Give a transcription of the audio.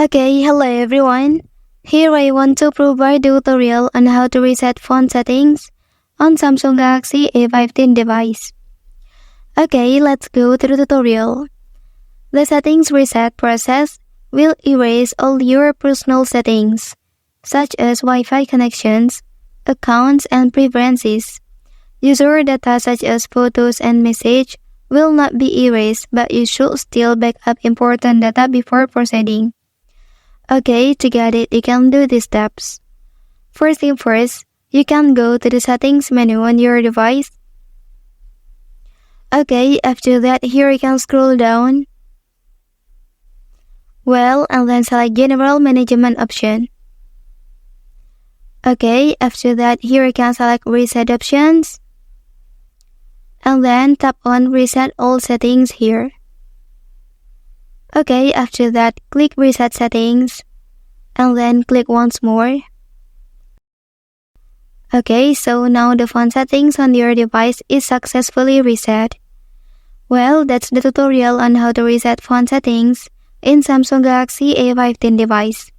Okay, hello everyone. Here I want to provide a tutorial on how to reset phone settings on Samsung Galaxy A15 device. Okay, let's go to the tutorial. The settings reset process will erase all your personal settings, such as Wi-Fi connections, accounts, and preferences. User data such as photos and message will not be erased, but you should still back up important data before proceeding. Okay, to get it, you can do these steps. First thing first, you can go to the settings menu on your device. Okay, after that, here you can scroll down. And then select General Management option. Okay, after that, here you can select Reset options. And then tap on Reset All Settings here. Okay, after that, click Reset Settings, and then click once more. Okay, so now the phone settings on your device is successfully reset. Well, that's the tutorial on how to reset phone settings in Samsung Galaxy A15 device.